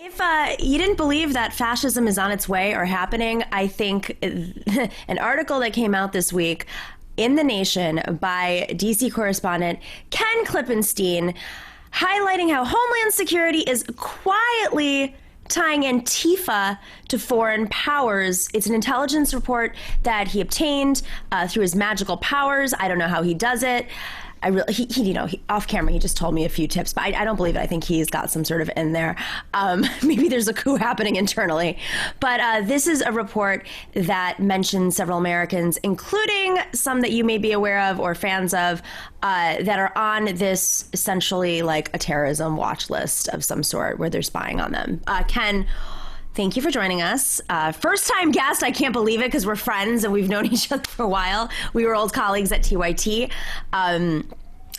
If you didn't believe that fascism is on its way or happening, I think an article that came out this week in The Nation by DC correspondent Ken Klippenstein highlighting how Homeland Security is quietly tying Antifa to foreign powers. It's an intelligence report that he obtained through his magical powers. I don't know how he does it. Off camera, he just told me a few tips, but I don't believe it. I think he's got some sort of in there. Maybe there's a coup happening internally. But this is a report that mentions several Americans, including some that you may be aware of or fans of, that are on this essentially like a terrorism watch list of some sort where they're spying on them. Ken, thank you for joining us. First time guest, I can't believe it because we're friends and we've known each other for a while. We were old colleagues at TYT.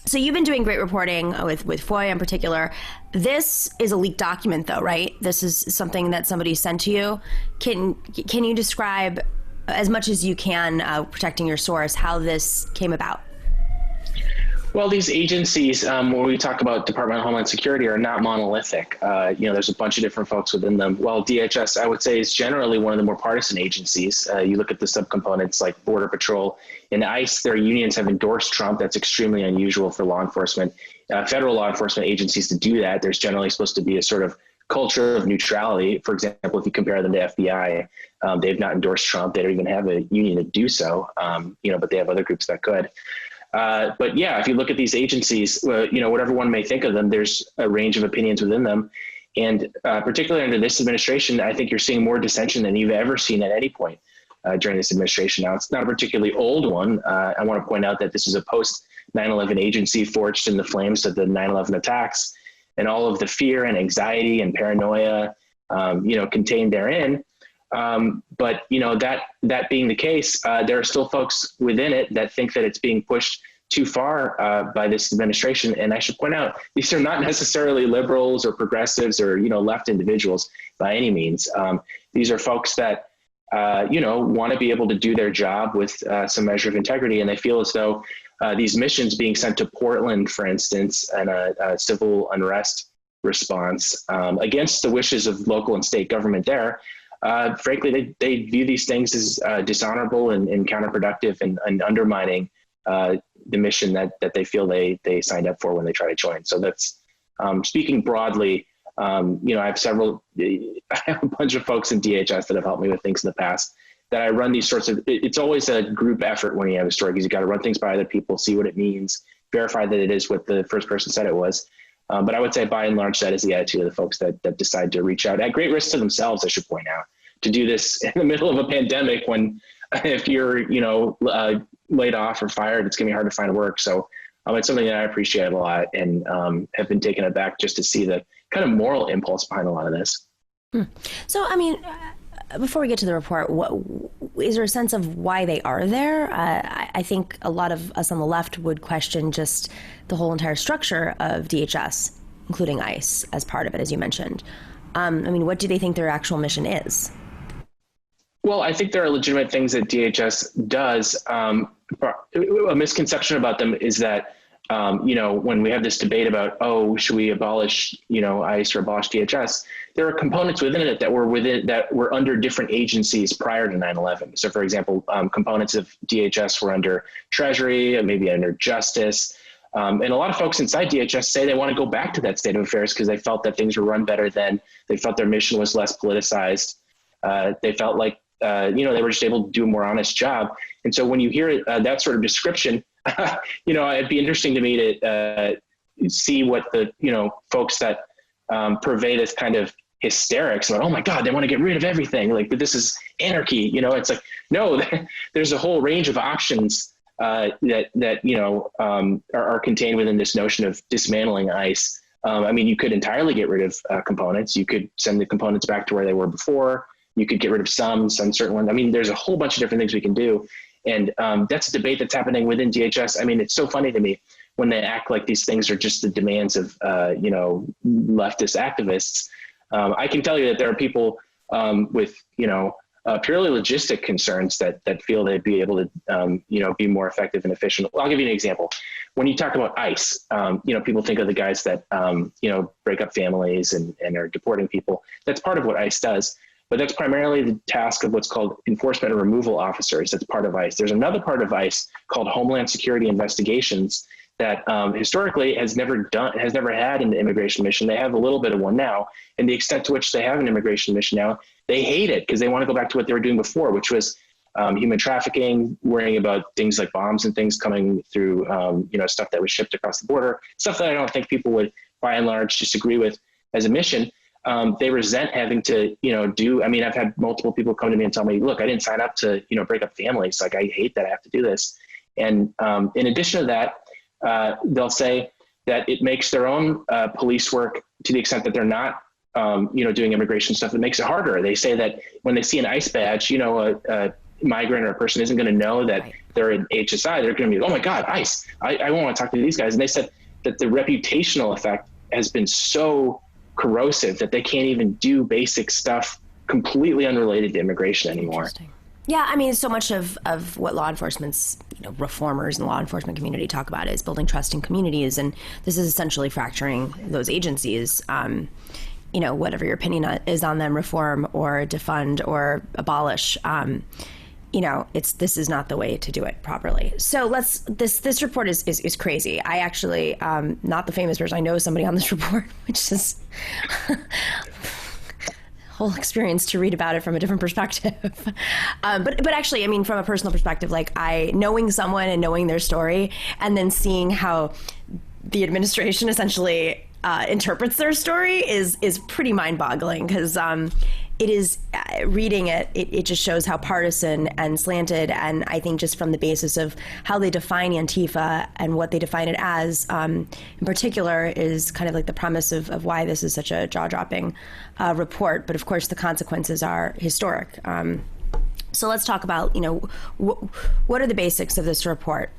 So you've been doing great reporting with FOIA in particular. This is a leaked document though, right? This is something that somebody sent to you. Can you describe as much as you can, protecting your source, how this came about? Well, these agencies, when we talk about Department of Homeland Security, are not monolithic. There's a bunch of different folks within them. Well, DHS, I would say, is generally one of the more partisan agencies. You look at the subcomponents like Border Patrol and ICE, their unions have endorsed Trump. That's extremely unusual for law enforcement, federal law enforcement agencies to do that. There's generally supposed to be a sort of culture of neutrality. For example, if you compare them to FBI, they've not endorsed Trump. They don't even have a union to do so, but they have other groups that could. But yeah, if you look at these agencies, whatever one may think of them, there's a range of opinions within them. And particularly under this administration, I think you're seeing more dissension than you've ever seen at any point during this administration. Now, it's not a particularly old one. I want to point out that this is a post 9/11 agency forged in the flames of the 9/11 attacks, and all of the fear and anxiety and paranoia, contained therein. But that being the case, there are still folks within it that think that it's being pushed too far by this administration. And I should point out, these are not necessarily liberals or progressives or, left individuals by any means. These are folks that, want to be able to do their job with some measure of integrity. And they feel as though these missions being sent to Portland, for instance, and a civil unrest response against the wishes of local and state government there, frankly, they view these things as dishonorable and counterproductive and undermining the mission that they feel they signed up for when they try to join. So that's speaking broadly. I have a bunch of folks in DHS that have helped me with things in the past that I run these sorts of, it's always a group effort when you have a story because you got to run things by other people, see what it means, verify that it is what the first person said it was. But I would say by and large, that is the attitude of the folks that decide to reach out at great risk to themselves, I should point out, to do this in the middle of a pandemic when if you're, laid off or fired, it's gonna be hard to find work. So it's something that I appreciate a lot and have been taken aback just to see the kind of moral impulse behind a lot of this. So, before we get to the report, is there a sense of why they are there? I think a lot of us on the left would question just the whole entire structure of DHS, including ICE as part of it, as you mentioned. What do they think their actual mission is? Well, I think there are legitimate things that DHS does. A misconception about them is that, when we have this debate about, should we abolish, ICE or abolish DHS, there are components within it that were under different agencies prior to 9/11. So, for example, components of DHS were under Treasury, maybe under Justice. And a lot of folks inside DHS say they want to go back to that state of affairs because they felt that things were run better then. They felt their mission was less politicized. They felt like, they were just able to do a more honest job. And so when you hear that sort of description, it'd be interesting to me to see what the, folks that purvey this kind of hysterics about, oh my God, they want to get rid of everything. Like, but this is anarchy. It's like, no, there's a whole range of options that are contained within this notion of dismantling ICE. You could entirely get rid of components. You could send the components back to where they were before. You could get rid of some certain ones. There's a whole bunch of different things we can do. And that's a debate that's happening within DHS. It's so funny to me when they act like these things are just the demands of, leftist activists. I can tell you that there are people with, purely logistic concerns that feel they'd be able to, be more effective and efficient. I'll give you an example. When you talk about ICE, people think of the guys that, break up families and are deporting people. That's part of what ICE does, but that's primarily the task of what's called enforcement and removal officers. That's part of ICE. There's another part of ICE called Homeland Security Investigations that historically has never had an immigration mission. They have a little bit of one now, and the extent to which they have an immigration mission now, they hate it because they want to go back to what they were doing before, which was human trafficking, worrying about things like bombs and things coming through, stuff that was shipped across the border, stuff that I don't think people would, by and large, disagree with as a mission. They resent having to, I've had multiple people come to me and tell me, look, I didn't sign up to, break up families. Like, I hate that I have to do this. And in addition to that, they'll say that it makes their own police work, to the extent that they're not, doing immigration stuff, it makes it harder. They say that when they see an ICE badge, a migrant or a person isn't going to know that they're in HSI. They're going to be, oh my God, ICE. I won't want to talk to these guys. And they said that the reputational effect has been so corrosive that they can't even do basic stuff completely unrelated to immigration anymore. Yeah, I mean, so much of what law enforcement's, reformers in the law enforcement community talk about is building trust in communities, and this is essentially fracturing those agencies. Whatever your opinion is on them, reform or defund or abolish. This is not the way to do it properly. So this report is crazy. I actually, not the famous person, I know somebody on this report, which is whole experience to read about it from a different perspective. But actually, I mean, from a personal perspective, like knowing someone and knowing their story and then seeing how the administration essentially interprets their story is pretty mind-boggling, because it is, reading it just shows how partisan and slanted, and I think just from the basis of how they define Antifa and what they define it as, in particular, is kind of like the premise of why this is such a jaw-dropping report. But of course, the consequences are historic. So let's talk about, what are the basics of this report?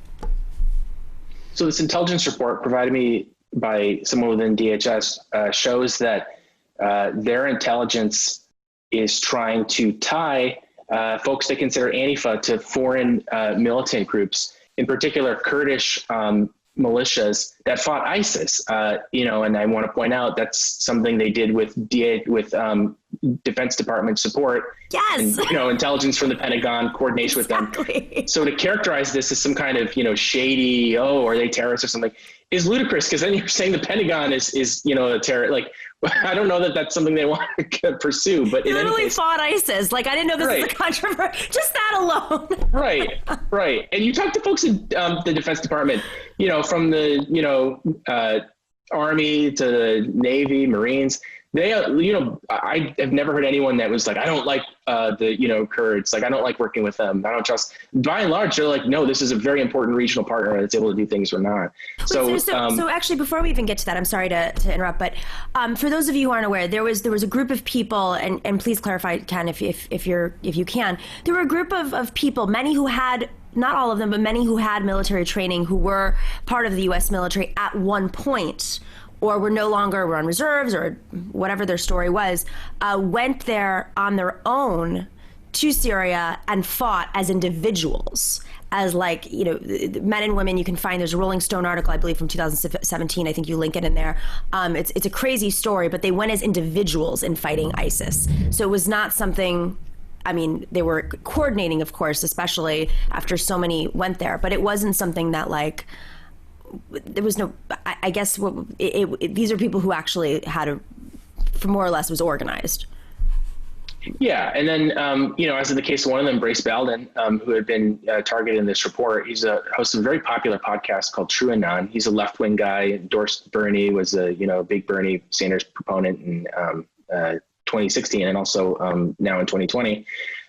So this intelligence report provided me by someone within DHS shows that their intelligence is trying to tie folks they consider Antifa to foreign militant groups, in particular Kurdish militias that fought ISIS. And I want to point out that's something they did with Defense Department support. Yes. And, intelligence from the Pentagon, coordination with them. So to characterize this as some kind of, shady, are they terrorists or something, is ludicrous, because then you're saying the Pentagon is a terror. Like, I don't know that that's something they want to pursue, but they literally fought ISIS. Like, I didn't know this was a controversy. Just that alone. Right. And you talk to folks in the Defense Department, from the, Army to the Navy, Marines, they, I have never heard anyone that was like, I don't like the, Kurds. Like, I don't like working with them. I don't trust. By and large, they're like, no, this is a very important regional partner that's able to do things we're not. So actually, before we even get to that, I'm sorry to interrupt, but for those of you who aren't aware, there was a group of people, and please clarify, Ken, if you can. There were a group of people, many who had, not all of them, but many who had military training, who were part of the U.S. military at one point, or were on reserves, or whatever their story was, went there on their own to Syria and fought as individuals, as men and women. You can find, there's a Rolling Stone article, I believe from 2017, I think you link it in there. It's a crazy story, but they went as individuals in fighting ISIS. So it was not something, they were coordinating, of course, especially after so many went there, but it wasn't something that there was no, I guess these are people who actually had for more or less was organized. Yeah. And then, as in the case of one of them, Brace Belden, who had been targeted in this report, he's a host of a very popular podcast called True Anon. He's a left-wing guy, endorsed Bernie, was a, big Bernie Sanders proponent in 2016 and also now in 2020.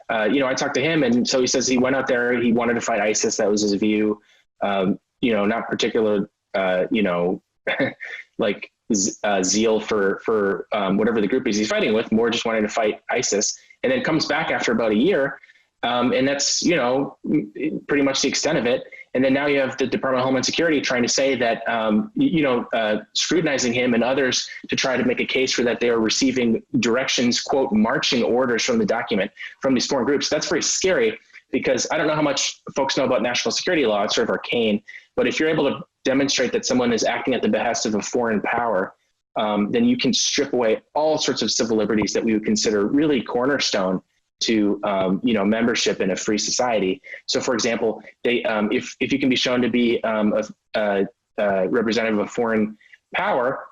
I talked to him, and so he says he went out there, he wanted to fight ISIS. That was his view. Not particular, zeal for whatever the group is he's fighting with, more just wanting to fight ISIS, and then comes back after about a year. And that's, pretty much the extent of it. And then now you have the Department of Homeland Security trying to say that, scrutinizing him and others to try to make a case for that they are receiving directions, quote, marching orders from the document from these foreign groups. That's very scary because I don't know how much folks know about national security law. It's sort of arcane. But if you're able to demonstrate that someone is acting at the behest of a foreign power, then you can strip away all sorts of civil liberties that we would consider really cornerstone to membership in a free society. So, for example, if you can be shown to be a representative of a foreign power,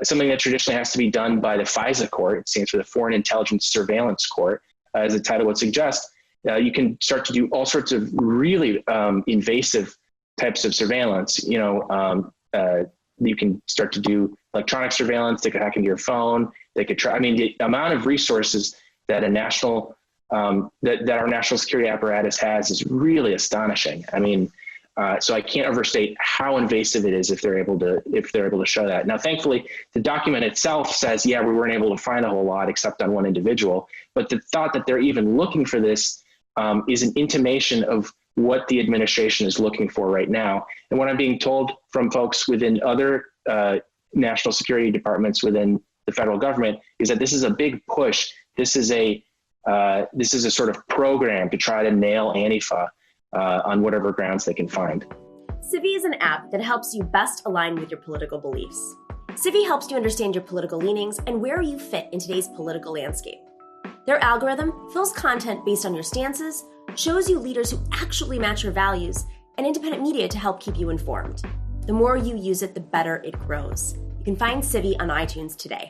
something that traditionally has to be done by the FISA court, it stands for the Foreign Intelligence Surveillance Court, as the title would suggest, you can start to do all sorts of really invasive types of surveillance. You can start to do electronic surveillance. They could hack into your phone. They could try. I mean, the amount of resources that that our national security apparatus has is really astonishing. I mean, so I can't overstate how invasive it is if they're able to show that. Now, thankfully, the document itself says, yeah, we weren't able to find a whole lot except on one individual. But the thought that they're even looking for this is an intimation of what the administration is looking for right now. And what I'm being told from folks within other national security departments within the federal government is that this is a big push. This is a sort of program to try to nail Antifa on whatever grounds they can find. Civi is an app that helps you best align with your political beliefs. Civi helps you understand your political leanings and where you fit in today's political landscape. Their algorithm fills content based on your stances, shows you leaders who actually match your values, and independent media to help keep you informed. The more you use it, the better it grows. You can find Civi on iTunes today.